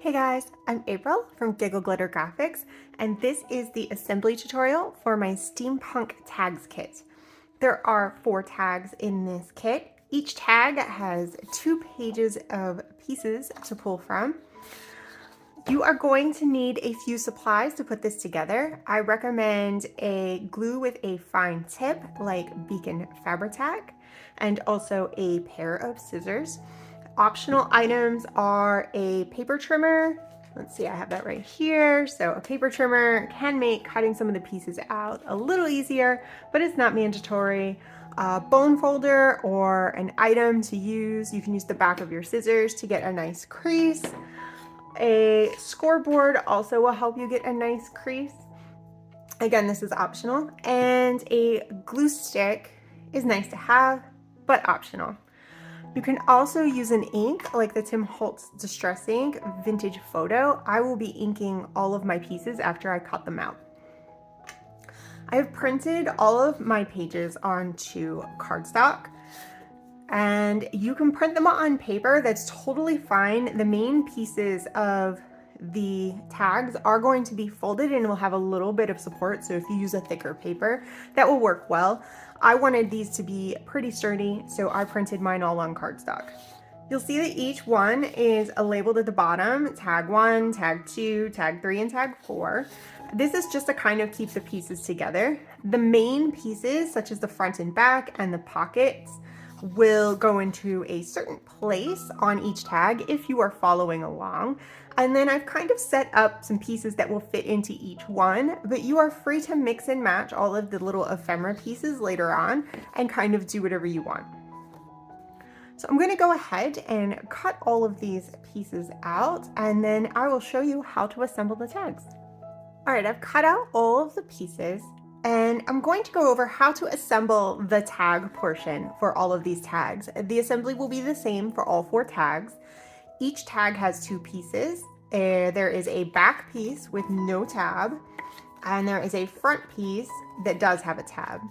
Hey guys, I'm April from Giggle Glitter Graphics, and this is the assembly tutorial for my Steampunk tags kit. There are 4 tags in this kit. Each tag has 2 pages of pieces to pull from. You are going to need a few supplies to put this together. I recommend a glue with a fine tip like Beacon Fabri-Tac and also a pair of scissors. Optional items are a paper trimmer. Let's see, I have that right here. So a paper trimmer can make cutting some of the pieces out a little easier, but it's not mandatory. A bone folder or an item to use. You can use the back of your scissors to get a nice crease. A scoreboard also will help you get a nice crease. Again, this is optional. And a glue stick is nice to have, but optional. You can also use an ink like the Tim Holtz Distress Ink Vintage Photo. I will be inking all of my pieces after I cut them out. I have printed all of my pages onto cardstock, and you can print them on paper. That's totally fine. The main pieces of the tags are going to be folded and will have a little bit of support, so if you use a thicker paper, that will work well. I wanted these to be pretty sturdy, so I printed mine all on cardstock. You'll see that each one is labeled at the bottom: tag 1, tag 2, tag 3, and tag 4. This is just to kind of keep the pieces together. The main pieces, such as the front and back and the pockets, will go into a certain place on each tag if you are following along. And then I've kind of set up some pieces that will fit into each one, but you are free to mix and match all of the little ephemera pieces later on and kind of do whatever you want. So I'm going to go ahead and cut all of these pieces out, and then I will show you how to assemble the tags. All right, I've cut out all of the pieces, and I'm going to go over how to assemble the tag portion for all of these tags. The assembly will be the same for all 4 tags. Each tag has 2 pieces. There is a back piece with no tab, and there is a front piece that does have a tab.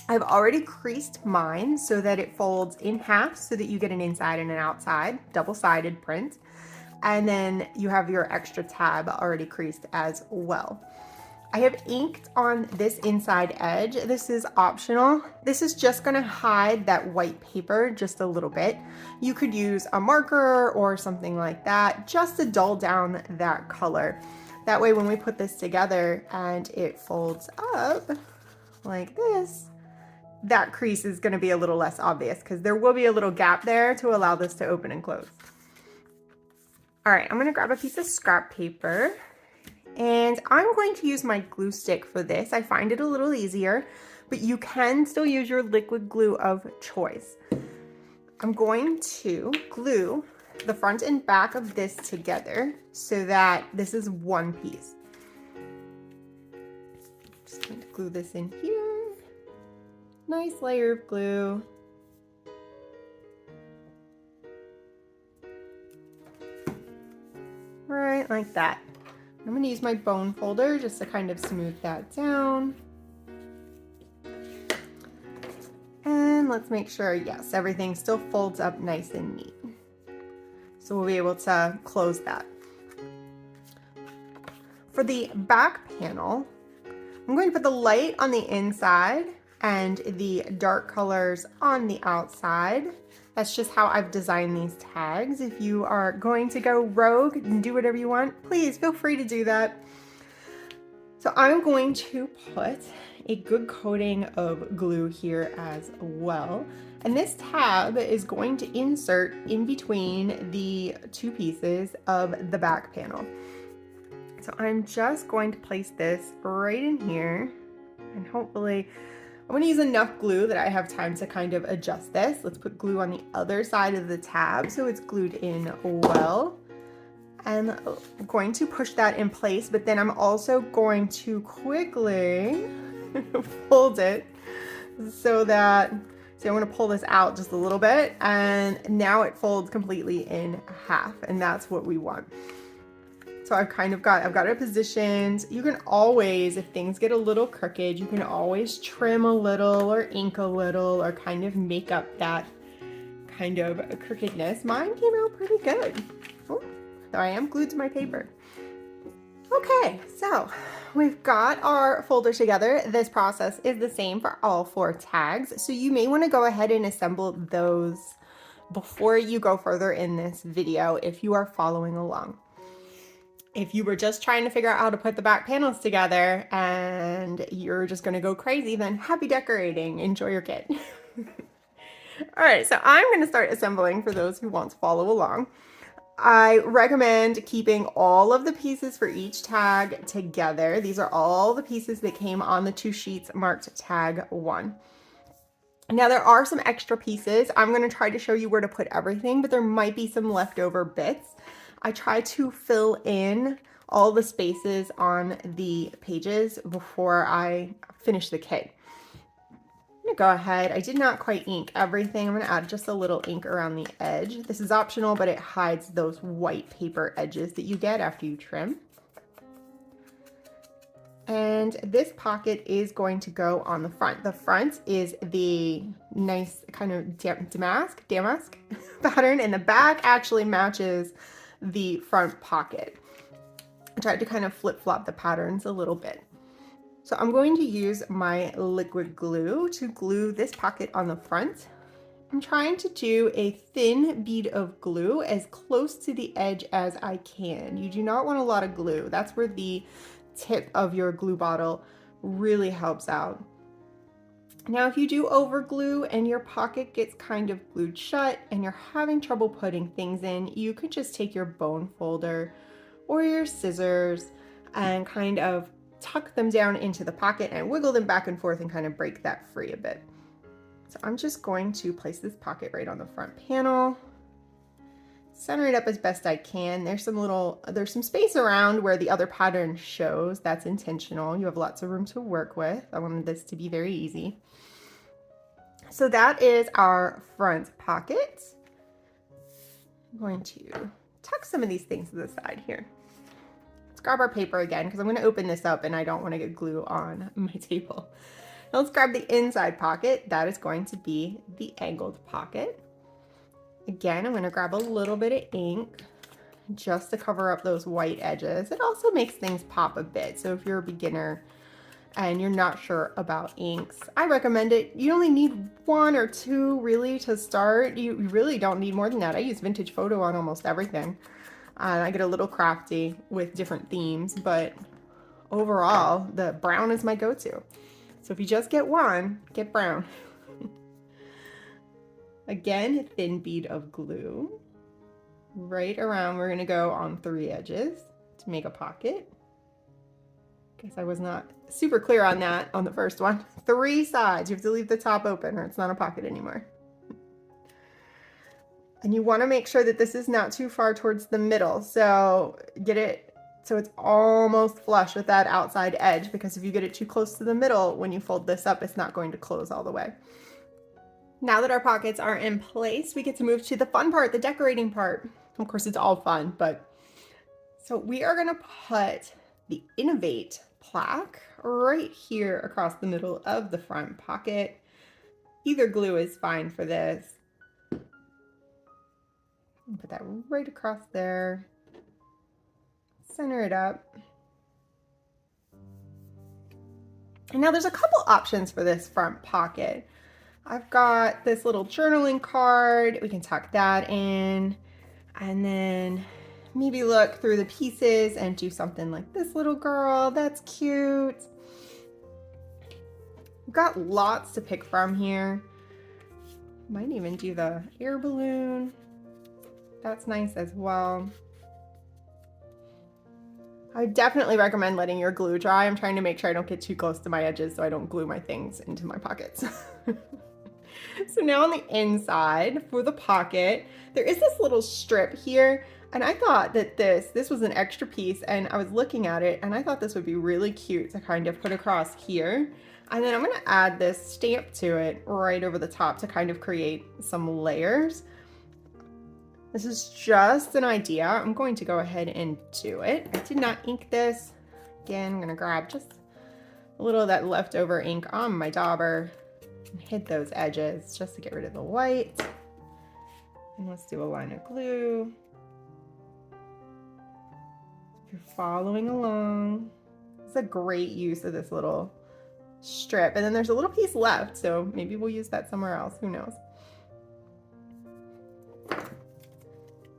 I've already creased mine so that it folds in half so that you get an inside and an outside, double-sided print. And then you have your extra tab already creased as well. I have inked on this inside edge. This is optional. This is just gonna hide that white paper just a little bit. You could use a marker or something like that just to dull down that color. That way when we put this together and it folds up like this, that crease is gonna be a little less obvious because there will be a little gap there to allow this to open and close. All right, I'm gonna grab a piece of scrap paper, and I'm going to use my glue stick for this. I find it a little easier, but you can still use your liquid glue of choice. I'm going to glue the front and back of this together so that this is one piece. Just going to glue this in here. Nice layer of glue. Right, like that. I'm going to use my bone folder just to kind of smooth that down. And let's make sure, yes, everything still folds up nice and neat. So we'll be able to close that. For the back panel, I'm going to put the light on the inside and the dark colors on the outside. That's just how I've designed these tags. If you are going to go rogue and do whatever you want, please feel free to do that. So I'm going to put a good coating of glue here as well. And this tab is going to insert in between the 2 pieces of the back panel. So I'm just going to place this right in here, and hopefully I'm going to use enough glue that I have time to kind of adjust this. Let's put glue on the other side of the tab so it's glued in well. And I'm going to push that in place, but then I'm also going to quickly fold it so that, so I'm going to pull this out just a little bit, and now it folds completely in half, and that's what we want. So I've got it positioned. You can always, if things get a little crooked, you can always trim a little or ink a little or kind of make up that kind of crookedness. Mine came out pretty good. Oh, though I am glued to my paper. Okay, so we've got our folder together. This process is the same for all 4 tags, so you may want to go ahead and assemble those before you go further in this video if you are following along. If you were just trying to figure out how to put the back panels together and you're just going to go crazy, then happy decorating. Enjoy your kit. All right, so I'm going to start assembling for those who want to follow along. I recommend keeping all of the pieces for each tag together. These are all the pieces that came on the 2 sheets marked tag 1. Now there are some extra pieces. I'm going to try to show you where to put everything, but there might be some leftover bits. I try to fill in all the spaces on the pages before I finish the kit. I'm gonna go ahead, I did not quite ink everything. I'm gonna add just a little ink around the edge. This is optional, but it hides those white paper edges that you get after you trim. And this pocket is going to go on the front. The front is the nice kind of damask pattern, and the back actually matches the front pocket. I tried to kind of flip-flop the patterns a little bit. So I'm going to use my liquid glue to glue this pocket on the front. I'm trying to do a thin bead of glue as close to the edge as I can. You do not want a lot of glue. That's where the tip of your glue bottle really helps out. Now, if you do over glue and your pocket gets kind of glued shut and you're having trouble putting things in, you could just take your bone folder or your scissors and kind of tuck them down into the pocket and wiggle them back and forth and kind of break that free a bit. So I'm just going to place this pocket right on the front panel, center it up as best I can. There's some space around where the other pattern shows. That's intentional. You have lots of room to work with. I wanted this to be very easy. So that is our front pocket. I'm going to tuck some of these things to the side here. Let's grab our paper again because I'm going to open this up and I don't want to get glue on my table. Now let's grab the inside pocket. That is going to be the angled pocket. Again, I'm going to grab a little bit of ink just to cover up those white edges. It also makes things pop a bit. So if you're a beginner and you're not sure about inks, I recommend it. You only need 1 or 2 really to start. You really don't need more than that. I use vintage photo on almost everything. I get a little crafty with different themes, but overall, the brown is my go-to. So if you just get 1, get brown. Again, a thin bead of glue. Right around, we're gonna go on 3 edges to make a pocket. Guess I was not super clear on that on the first one. 3 sides, you have to leave the top open or it's not a pocket anymore. And you want to make sure that this is not too far towards the middle. So get it so it's almost flush with that outside edge, because if you get it too close to the middle, when you fold this up, it's not going to close all the way. Now that our pockets are in place, we get to move to the fun part, the decorating part. Of course, it's all fun, but so we are going to put the Innovate plaque right here across the middle of the front pocket. Either glue is fine for this. Put that right across there. Center it up. And now there's a couple options for this front pocket. I've got this little journaling card. We can tuck that in. And then maybe look through the pieces and do something like this little girl. That's cute. We've got lots to pick from here. Might even do the air balloon. That's nice as well. I would definitely recommend letting your glue dry. I'm trying to make sure I don't get too close to my edges so I don't glue my things into my pockets. So now on the inside for the pocket, there is this little strip here. And I thought that this was an extra piece, and I was looking at it and I thought this would be really cute to kind of put across here. And then I'm gonna add this stamp to it right over the top to kind of create some layers. This is just an idea. I'm going to go ahead and do it. I did not ink this. Again, I'm gonna grab just a little of that leftover ink on my dauber and hit those edges just to get rid of the white. And let's do a line of glue. If you're following along, it's a great use of this little strip. And then there's a little piece left, so maybe we'll use that somewhere else, who knows.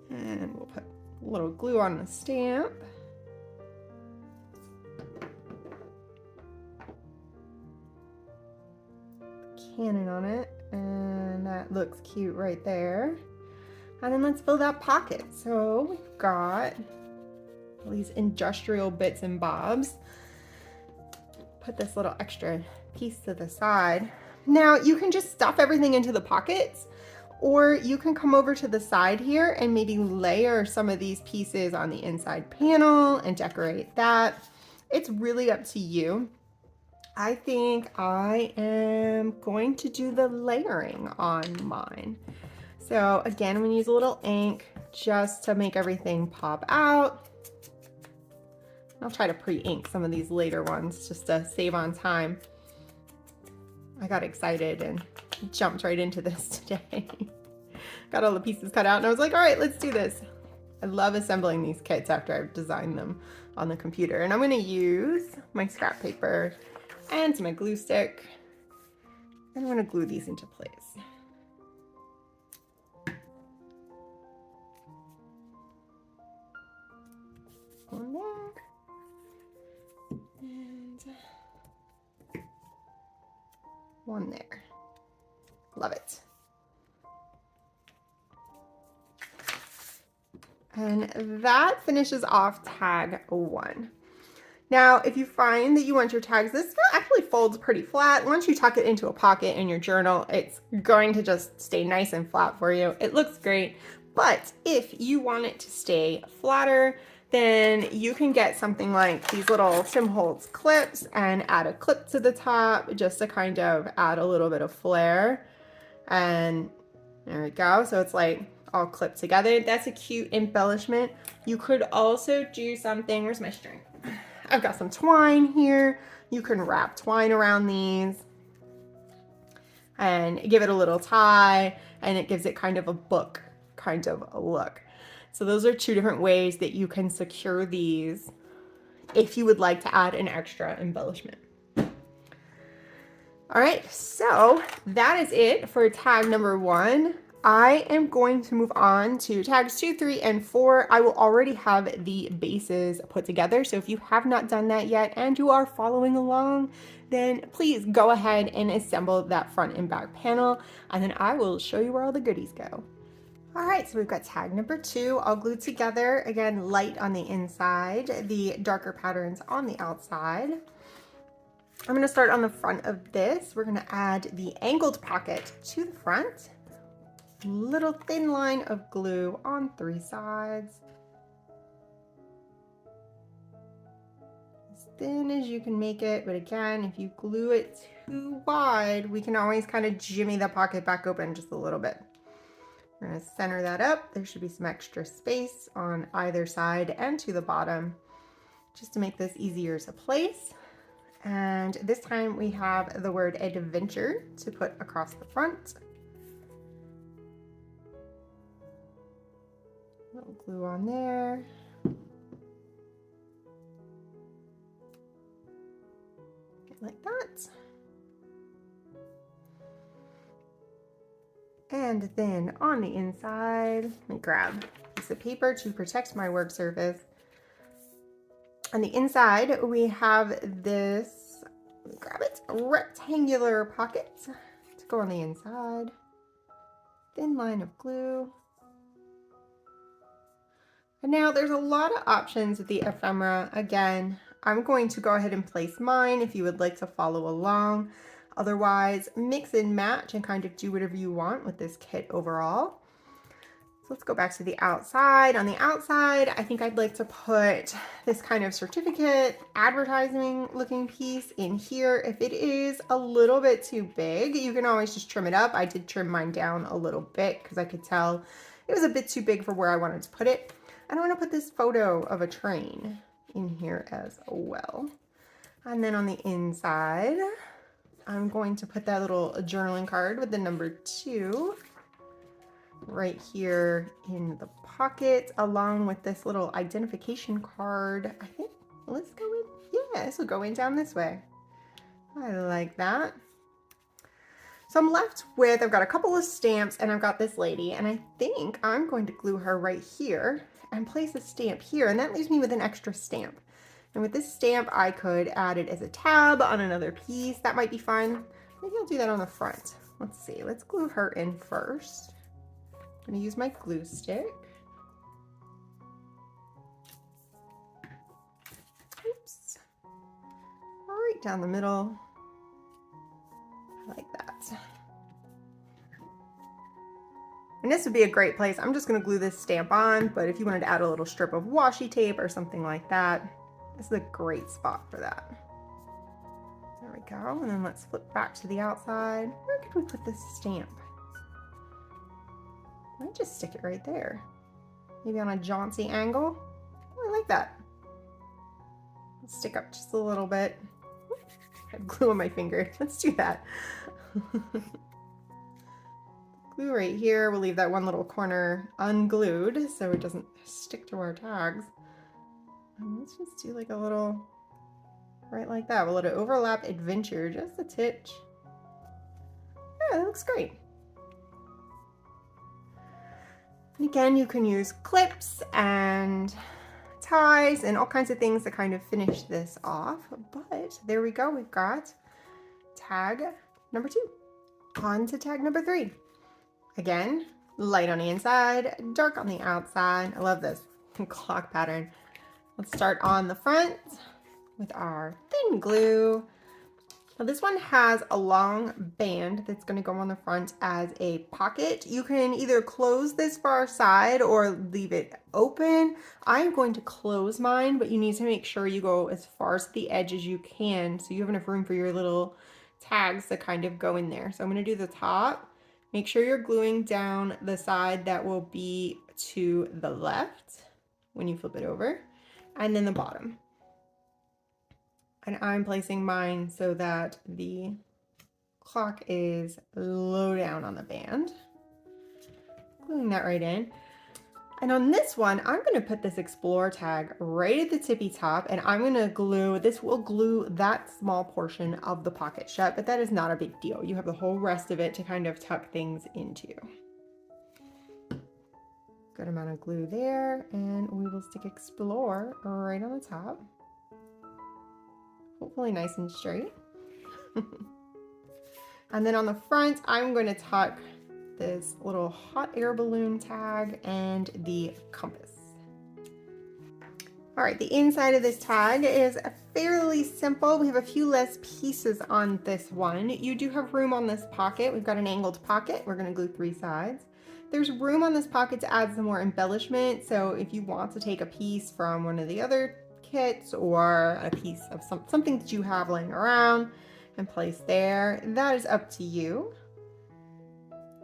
And we'll put a little glue on the stamp. Cannon on it, and that looks cute right there. And then let's fill that pocket. So we've got all these industrial bits and bobs. Put this little extra piece to the side. Now you can just stuff everything into the pockets, or you can come over to the side here and maybe layer some of these pieces on the inside panel and decorate that. It's really up to you. I think I am going to do the layering on mine. So again, I'm gonna use a little ink just to make everything pop out. I'll try to pre-ink some of these later ones just to save on time. I got excited and jumped right into this today. Got all the pieces cut out and I was like, all right, let's do this. I love assembling these kits after I've designed them on the computer. And I'm gonna use my scrap paper and my glue stick. And I'm gonna glue these into place. One there. And one there. Love it. And that finishes off tag 1. Now, if you find that you want your tags, this actually folds pretty flat. Once you tuck it into a pocket in your journal, it's going to just stay nice and flat for you. It looks great, but if you want it to stay flatter, then you can get something like these little Tim Holtz clips and add a clip to the top just to kind of add a little bit of flair. And there we go. So it's like all clipped together. That's a cute embellishment. You could also do something, where's my string? I've got some twine here. You can wrap twine around these and give it a little tie, and it gives it kind of a book kind of a look. So those are 2 different ways that you can secure these if you would like to add an extra embellishment. All right, so that is it for tag number 1. I am going to move on to tags 2, 3, and 4. I will already have the bases put together. So if you have not done that yet and you are following along, then please go ahead and assemble that front and back panel, and then I will show you where all the goodies go. All right, so we've got tag number 2 all glued together. Again, light on the inside, the darker patterns on the outside. I'm gonna start on the front of this. We're gonna add the angled pocket to the front. Little thin line of glue on 3 sides. As thin as you can make it, but again, if you glue it too wide, we can always kind of jimmy the pocket back open just a little bit. We're gonna center that up. There should be some extra space on either side and to the bottom, just to make this easier to place. And this time we have the word adventure to put across the front. Little glue on there. Like that. And then on the inside, let me grab a piece of paper to protect my work surface. On the inside, we have this, let me grab it, rectangular pocket to go on the inside. Thin line of glue. And now there's a lot of options with the ephemera. Again, I'm going to go ahead and place mine if you would like to follow along. Otherwise, mix and match and kind of do whatever you want with this kit overall. So let's go back to the outside. On the outside, I think I'd like to put this kind of certificate, advertising looking piece in here. If it is a little bit too big, you can always just trim it up. I did trim mine down a little bit because I could tell it was a bit too big for where I wanted to put it. And I want to put this photo of a train in here as well. And then on the inside, I'm going to put that little journaling card with the number 2. right here in the pocket, along with this little identification card. I think, let's go in. Yeah, this will go in down this way. I like that. So I'm left with, I've got a couple of stamps and I've got this lady, and I think I'm going to glue her right here and place a stamp here, and that leaves me with an extra stamp. And with this stamp, I could add it as a tab on another piece. That might be fun. Maybe I'll do that on the front. Let's see, let's glue her in first. I'm gonna use my glue stick. Oops. Right down the middle. I like that. And this would be a great place. I'm just gonna glue this stamp on, but if you wanted to add a little strip of washi tape or something like that, this is a great spot for that. There we go. And then let's flip back to the outside. Where could we put this stamp? I might just stick it right there. Maybe on a jaunty angle. Oh, I like that. Let's stick up just a little bit. I have glue on my finger. Let's do that. Glue right here. We'll leave that one little corner unglued so it doesn't stick to our tags. And let's just do like a little, right like that. We'll let it overlap adventure just a titch. Yeah, that looks great. And again, you can use clips and ties and all kinds of things to kind of finish this off. But there we go. We've got tag number 2. On to tag number 3. Again, light on the inside, dark on the outside. I love this clock pattern. Let's start on the front with our thin glue. Now this one has a long band that's going to go on the front as a pocket. You can either close this far side or leave it open. I'm going to close mine, but you need to make sure you go as far to the edge as you can so you have enough room for your little tags to kind of go in there. So I'm going to do the top. Make sure you're gluing down the side that will be to the left when you flip it over, and then the bottom. And I'm placing mine so that the clock is low down on the band. Gluing that right in. And on this one, I'm going to put this Explorer tag right at the tippy top, and I'm going to glue, this will glue that small portion of the pocket shut, but that is not a big deal. You have the whole rest of it to kind of tuck things into. Good amount of glue there, and we will stick Explore right on the top. Hopefully nice and straight. And then on the front, I'm going to tuck this little hot air balloon tag and the compass. All right, the inside of this tag is fairly simple. We have a few less pieces on this one. You do have room on this pocket. We've got an angled pocket. We're going to glue 3 sides. There's room on this pocket to add some more embellishment. So if you want to take a piece from one of the other kits or a piece of something that you have laying around and place there, that is up to you.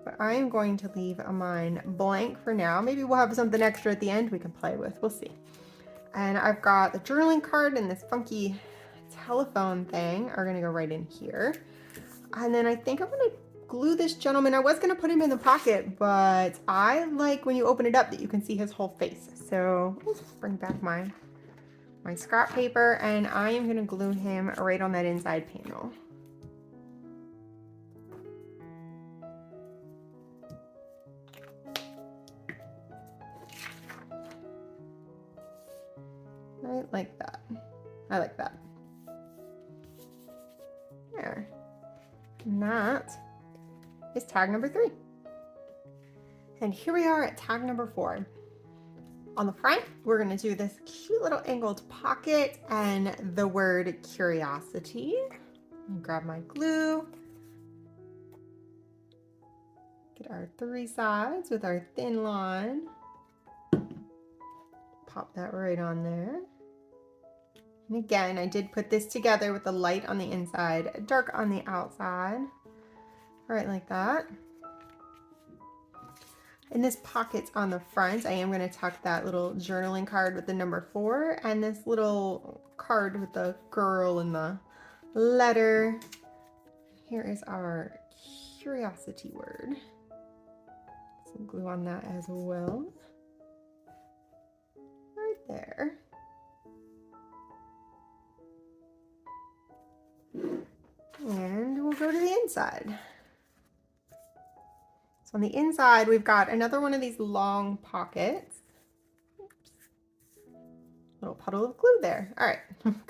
But I am going to leave mine blank for now. Maybe we'll have something extra at the end we can play with. We'll see. And I've got the journaling card and this funky telephone thing are going to go right in here. And then I think I'm going to glue this gentleman. I was going to put him in the pocket, but I like when you open it up that you can see his whole face. So let's bring back my scrap paper, and I am going to glue him right on that inside panel. Right like that. I like that. There. And that is tag number 3. And here we are at tag number 4. On the front, we're going to do this cute little angled pocket and the word curiosity. I'll grab my glue. Get our 3 sides with our thin line. Pop that right on there. And again, I did put this together with the light on the inside, dark on the outside. Right like that. In this pocket on the front, I am going to tuck that little journaling card with the number 4 and this little card with the girl and the letter. Here is our curiosity word. Let's some glue on that as well. Right there. And we'll go to the inside. So on the inside, we've got another one of these long pockets. Oops. Little puddle of glue there. All right,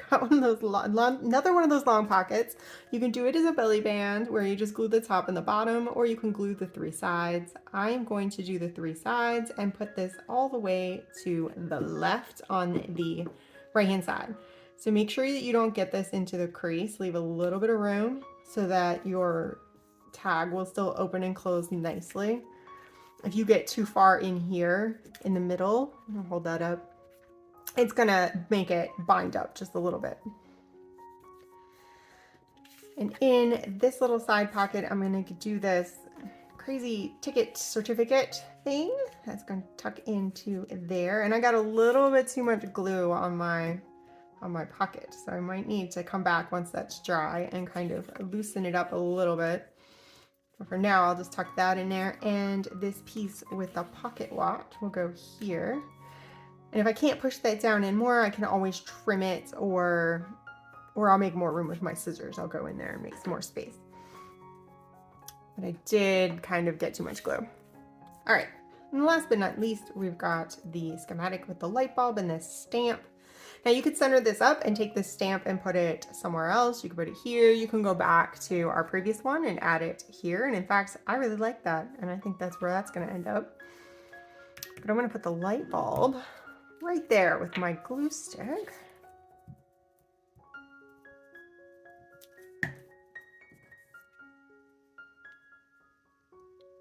got one of those another one of those long pockets. You can do it as a belly band where you just glue the top and the bottom, or you can glue the 3 sides. I am going to do the 3 sides and put this all the way to the left on the right-hand side. So make sure that you don't get this into the crease. Leave a little bit of room so that your tag will still open and close nicely. If you get too far in here in the middle, I'll hold that up, it's gonna make it bind up just a little bit. And in this little side pocket, I'm gonna do this crazy ticket certificate thing that's gonna tuck into there. And I got a little bit too much glue on my pocket, so I might need to come back once that's dry and kind of loosen it up a little bit. But for now, I'll just tuck that in there, and this piece with the pocket watch will go here. And if I can't push that down in more, I can always trim it, or I'll make more room with my scissors. I'll go in there and make some more space. But I did kind of get too much glue. All right, and last but not least, we've got the schematic with the light bulb and this stamp. Now you could center this up and take this stamp and put it somewhere else. You can put it here. You can go back to our previous one and add it here. And in fact, I really like that. And I think that's where that's gonna end up. But I'm gonna put the light bulb right there with my glue stick.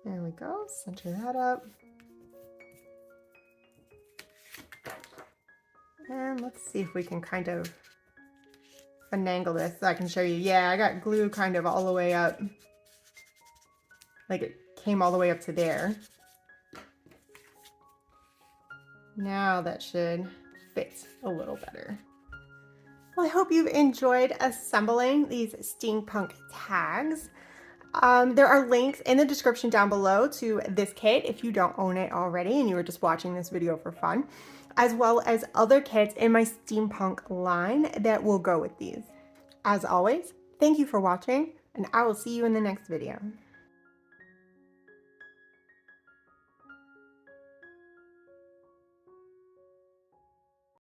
There we go, center that up. And let's see if we can kind of finagle this so I can show you. Yeah, I got glue kind of all the way up. Like it came all the way up to there. Now that should fit a little better. Well, I hope you've enjoyed assembling these steampunk tags. There are links in the description down below to this kit if you don't own it already and you were just watching this video for fun, as well as other kits in my steampunk line that will go with these. As always, thank you for watching, and I will see you in the next video.